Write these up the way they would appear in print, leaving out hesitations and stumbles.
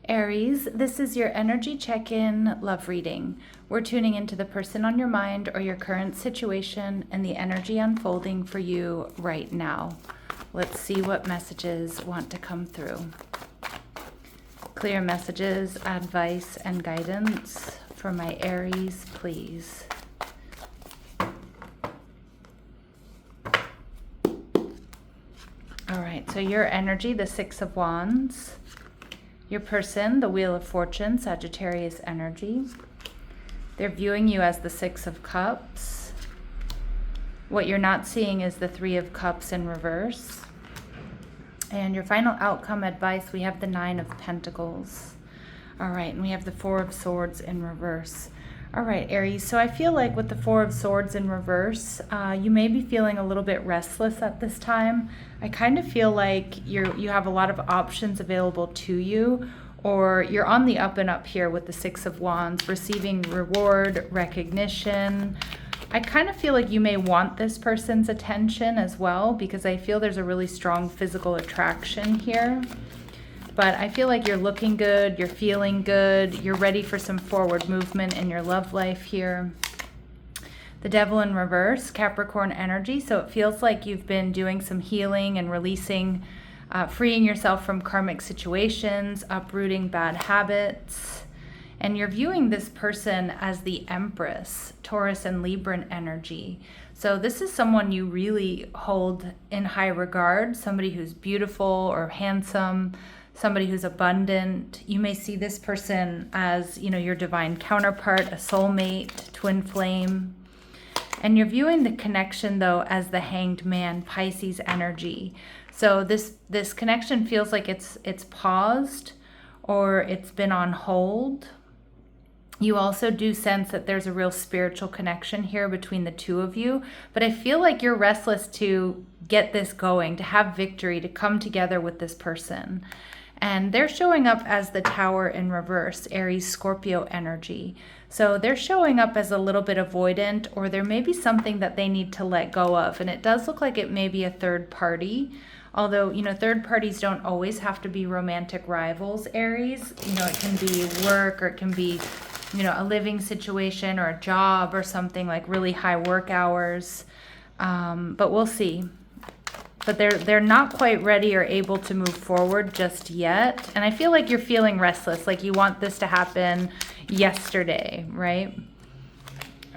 Aries, this is your energy check-in love reading. We're tuning into the person on your mind or your current situation and the energy unfolding for you right now. Let's see what messages want to come through. Clear messages, advice, and guidance for my Aries, please. All right, so your energy, the Six of Wands. Your person, the Wheel of Fortune, Sagittarius energy. They're viewing you as the Six of Cups. What you're not seeing is the Three of Cups in reverse. And your final outcome advice, we have the Nine of Pentacles. All right, and we have the Four of Swords in reverse. All right, Aries, so I feel like with the Four of Swords in reverse, you may be feeling a little bit restless at this time. I kind of feel like you have a lot of options available to you, or you're on the up and up here with the Six of Wands, receiving reward, recognition. I kind of feel like you may want this person's attention as well, because I feel there's a really strong physical attraction here. But I feel like you're looking good, you're feeling good, you're ready for some forward movement in your love life here. The Devil in reverse, Capricorn energy. So it feels like you've been doing some healing and releasing, freeing yourself from karmic situations, uprooting bad habits. And you're viewing this person as the Empress, Taurus and Libran energy. So this is someone you really hold in high regard, somebody who's beautiful or handsome, somebody who's abundant. You may see this person as, your divine counterpart, a soulmate, twin flame. And you're viewing the connection, though, as the Hanged Man, Pisces energy. So this connection feels like it's paused or it's been on hold. You also do sense that there's a real spiritual connection here between the two of you. But I feel like you're restless to get this going, to have victory, to come together with this person. And they're showing up as the Tower in reverse, Aries, Scorpio energy. So they're showing up as a little bit avoidant, or there may be something that they need to let go of. And it does look like it may be a third party. Although, third parties don't always have to be romantic rivals, Aries. It can be work, or it can be, a living situation or a job or something, like really high work hours. But we'll see. But they're not quite ready or able to move forward just yet. And I feel like you're feeling restless, like you want this to happen yesterday, right?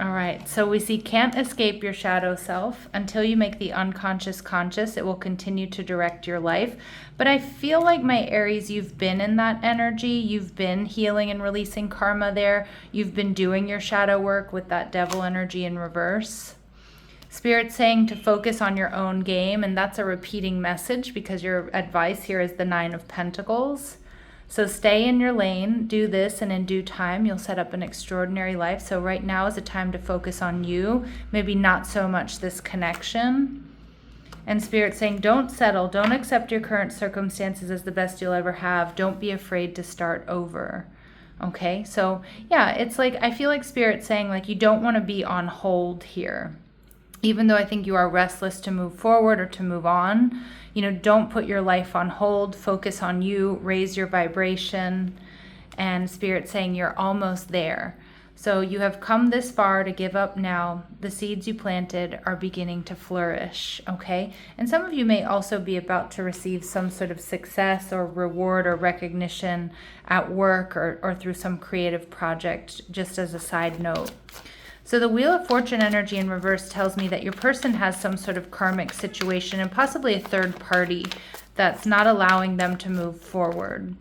All right, so we see can't escape your shadow self. Until you make the unconscious conscious, it will continue to direct your life. But I feel like, my Aries, you've been in that energy. You've been healing and releasing karma there. You've been doing your shadow work with that Devil energy in reverse. Spirit's saying to focus on your own game, and that's a repeating message because your advice here is the Nine of Pentacles. So stay in your lane, do this, and in due time, you'll set up an extraordinary life. So right now is a time to focus on you, maybe not so much this connection. And Spirit's saying don't settle, don't accept your current circumstances as the best you'll ever have. Don't be afraid to start over. Okay, so yeah, it's like, I feel like Spirit's saying like you don't want to be on hold here. Even though I think you are restless to move forward or to move on, don't put your life on hold. Focus on you, raise your vibration. And Spirit saying you're almost there. So you have come this far to give up now. The seeds you planted are beginning to flourish, okay? And some of you may also be about to receive some sort of success or reward or recognition at work or through some creative project, just as a side note. So the Wheel of Fortune energy in reverse tells me that your person has some sort of karmic situation and possibly a third party that's not allowing them to move forward.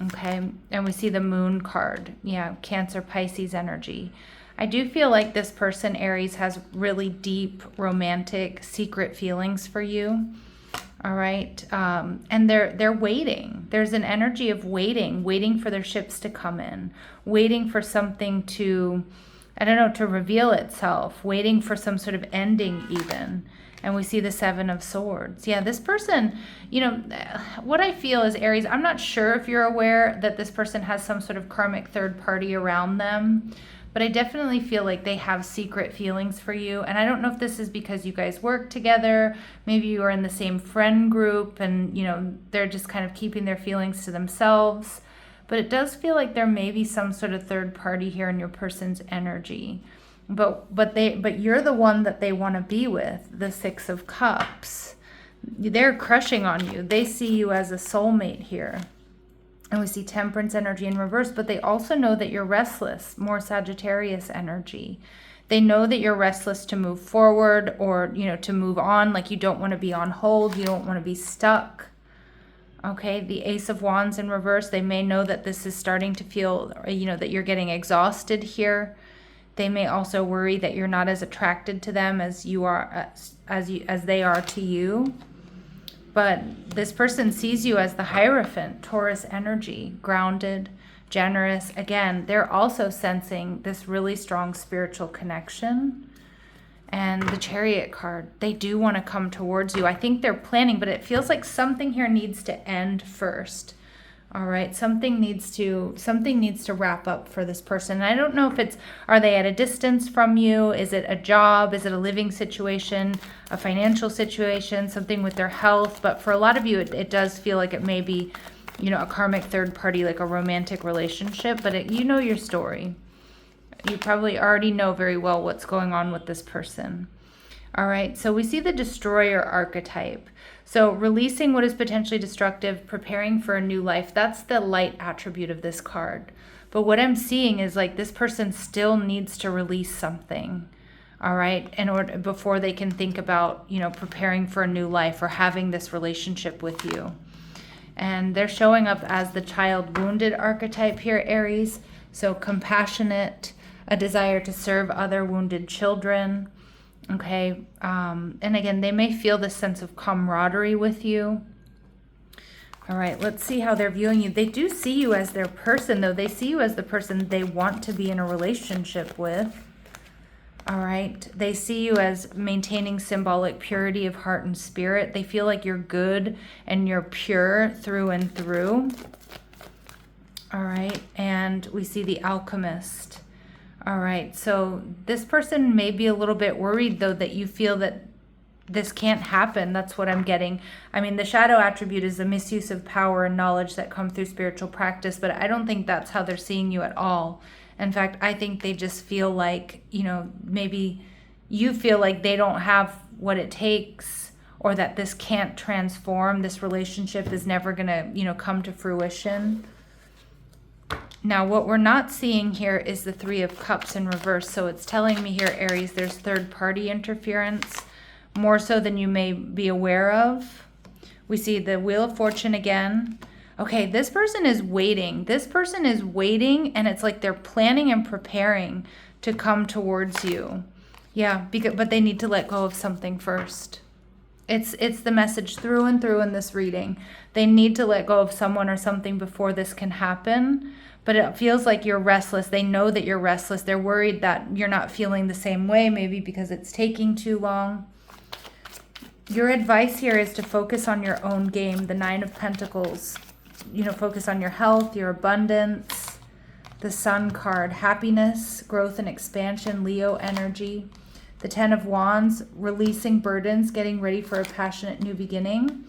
Okay, and we see the Moon card. Yeah, Cancer, Pisces energy. I do feel like this person, Aries, has really deep, romantic, secret feelings for you. All right, and they're waiting. There's an energy of waiting for their ships to come in, waiting for something to, to reveal itself, waiting for some sort of ending even. And we see the Seven of Swords. Yeah, this person, what I feel is, Aries, I'm not sure if you're aware that this person has some sort of karmic third party around them, but I definitely feel like they have secret feelings for you. And I don't know if this is because you guys work together, maybe you are in the same friend group and, they're just kind of keeping their feelings to themselves. But it does feel like there may be some sort of third party here in your person's energy. But you're the one that they want to be with, the Six of Cups. They're crushing on you. They see you as a soulmate here. And we see Temperance energy in reverse, but they also know that you're restless, more Sagittarius energy. They know that you're restless to move forward or, to move on. Like you don't want to be on hold. You don't want to be stuck. Okay, the Ace of Wands in reverse. They may know that this is starting to feel, that you're getting exhausted here. They may also worry that you're not as attracted to them as you are, as they are to you. But this person sees you as the Hierophant, Taurus energy, grounded, generous. Again, they're also sensing this really strong spiritual connection. And the Chariot card, they do want to come towards you. I think they're planning, but it feels like something here needs to end first. All right, something needs to wrap up for this person. And I don't know if are they at a distance from you? Is it a job? Is it a living situation, a financial situation, something with their health? But for a lot of you, it does feel like it may be, a karmic third party, like a romantic relationship, but you know your story. You probably already know very well what's going on with this person. All right, so we see the Destroyer archetype. So releasing what is potentially destructive, preparing for a new life, that's the light attribute of this card. But what I'm seeing is like this person still needs to release something, all right, before they can think about, preparing for a new life or having this relationship with you. And they're showing up as the child wounded archetype here, Aries. So compassionate, a desire to serve other wounded children. Okay, and again, they may feel this sense of camaraderie with you. All right, let's see how they're viewing you. They do see you as their person, though. They see you as the person they want to be in a relationship with. All right, they see you as maintaining symbolic purity of heart and spirit. They feel like you're good and you're pure through and through. All right, and we see the Alchemist. All right, so this person may be a little bit worried, though, that you feel that this can't happen. That's what I'm getting. I mean, the shadow attribute is the misuse of power and knowledge that come through spiritual practice, but I don't think that's how they're seeing you at all. In fact, I think they just feel like, maybe you feel like they don't have what it takes, or that this can't transform. This relationship is never going to, come to fruition. Now, what we're not seeing here is the Three of Cups in reverse. So it's telling me here, Aries, there's third-party interference, more so than you may be aware of. We see the Wheel of Fortune again. Okay, this person is waiting. This person is waiting, and it's like they're planning and preparing to come towards you. Yeah, but they need to let go of something first. It's the message through and through in this reading. They need to let go of someone or something before this can happen. But it feels like you're restless. They know that you're restless. They're worried that you're not feeling the same way, maybe because it's taking too long. Your advice here is to focus on your own game. The Nine of Pentacles. Focus on your health, your abundance. The Sun card, happiness, growth and expansion, Leo energy. The Ten of Wands, releasing burdens, getting ready for a passionate new beginning.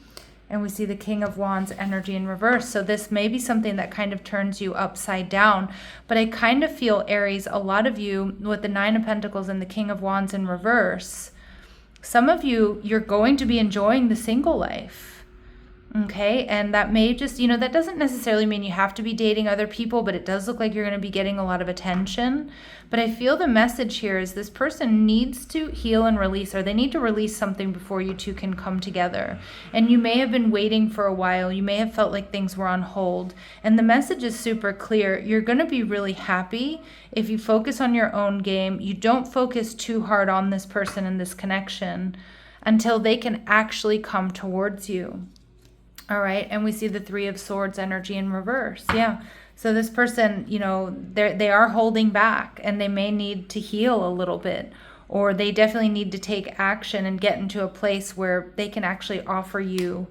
And we see the King of Wands energy in reverse. So this may be something that kind of turns you upside down. But I kind of feel, Aries, a lot of you with the Nine of Pentacles and the King of Wands in reverse, some of you, you're going to be enjoying the single life. Okay, and that may just, that doesn't necessarily mean you have to be dating other people, but it does look like you're going to be getting a lot of attention. But I feel the message here is this person needs to heal and release, or they need to release something before you two can come together. And you may have been waiting for a while. You may have felt like things were on hold. And the message is super clear. You're going to be really happy if you focus on your own game. You don't focus too hard on this person and this connection until they can actually come towards you. All right, and we see the Three of Swords energy in reverse. Yeah, so this person, they are holding back, and they may need to heal a little bit, or they definitely need to take action and get into a place where they can actually offer you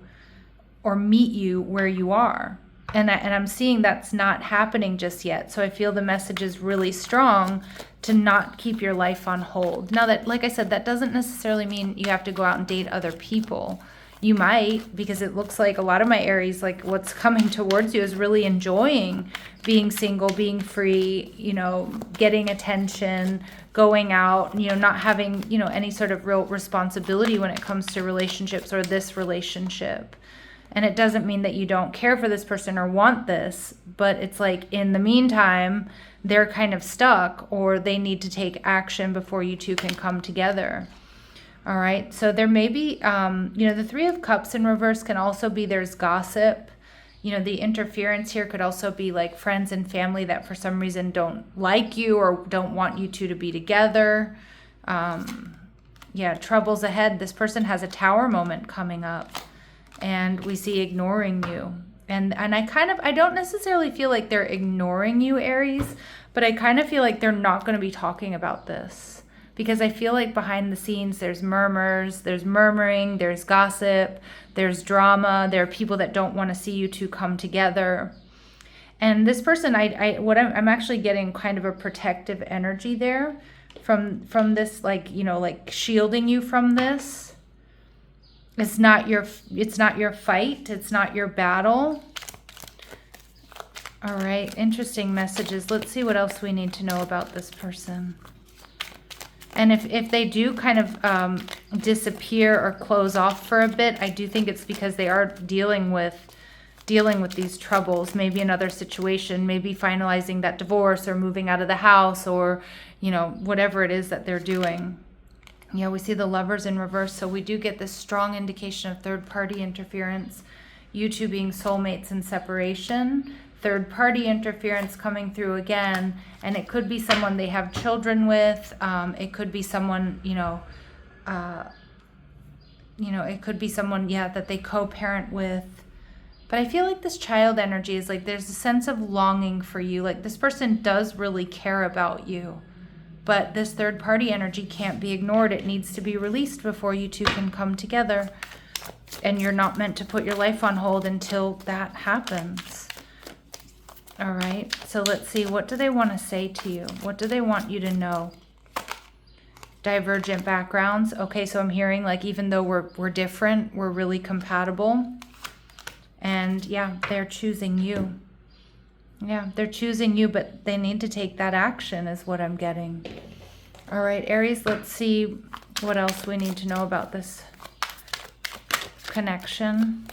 or meet you where you are. And I'm seeing that's not happening just yet. So I feel the message is really strong to not keep your life on hold. Now that, like I said, that doesn't necessarily mean you have to go out and date other people. You might, because it looks like a lot of my Aries, like what's coming towards you is really enjoying being single, being free, you know, getting attention, going out, you know, not having, you know, any sort of real responsibility when it comes to relationships or this relationship. And it doesn't mean that you don't care for this person or want this, but it's like in the meantime, they're kind of stuck or they need to take action before you two can come together. All right, so there may be, you know, the Three of Cups in reverse can also be there's gossip. You know, the interference here could also be like friends and family that for some reason don't like you or don't want you two to be together. Yeah, troubles ahead. This person has a Tower moment coming up, and we see ignoring you. And I don't necessarily feel like they're ignoring you, Aries, but I kind of feel like they're not going to be talking about this. Because I feel like behind the scenes, there's murmurs, there's murmuring, there's gossip, there's drama. There are people that don't want to see you two come together. And this person, I'm actually getting kind of a protective energy there from this, like, you know, like shielding you from this. It's not your fight. It's not your battle. All right, interesting messages. Let's see what else we need to know about this person. And if they do kind of disappear or close off for a bit, I do think it's because they are dealing with these troubles, maybe another situation, maybe finalizing that divorce or moving out of the house or, you know, whatever it is that they're doing. Yeah, we see the Lovers in reverse, so we do get this strong indication of third-party interference, you two being soulmates in separation. Third-party interference coming through again, and it could be someone they have children with. It could be someone, it could be someone, that they co-parent with. But I feel like this child energy is like there's a sense of longing for you. Like this person does really care about you, but this third-party energy can't be ignored. It needs to be released before you two can come together, and you're not meant to put your life on hold until that happens. All right, so let's see. What do they want to say to you? What do they want you to know? Divergent backgrounds. Okay, so I'm hearing like even though we're different, we're really compatible. And yeah, they're choosing you. Yeah, they're choosing you, but they need to take that action is what I'm getting. All right, Aries, let's see what else we need to know about this connection.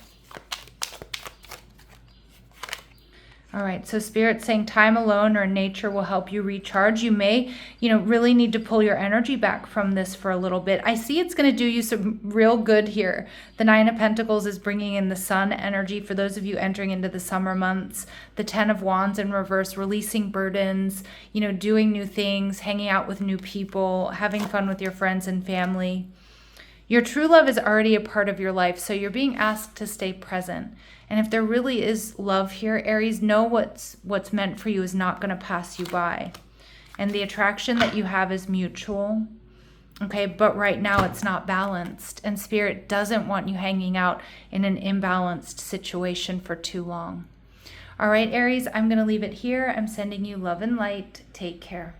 All right, so Spirit's saying time alone or in nature will help you recharge. You may, really need to pull your energy back from this for a little bit. I see it's going to do you some real good here. The Nine of Pentacles is bringing in the Sun energy for those of you entering into the summer months. The Ten of Wands in reverse, releasing burdens, doing new things, hanging out with new people, having fun with your friends and family. Your true love is already a part of your life, so you're being asked to stay present. And if there really is love here, Aries, know what's meant for you is not going to pass you by. And the attraction that you have is mutual, okay? But right now it's not balanced. And Spirit doesn't want you hanging out in an imbalanced situation for too long. All right, Aries, I'm going to leave it here. I'm sending you love and light. Take care.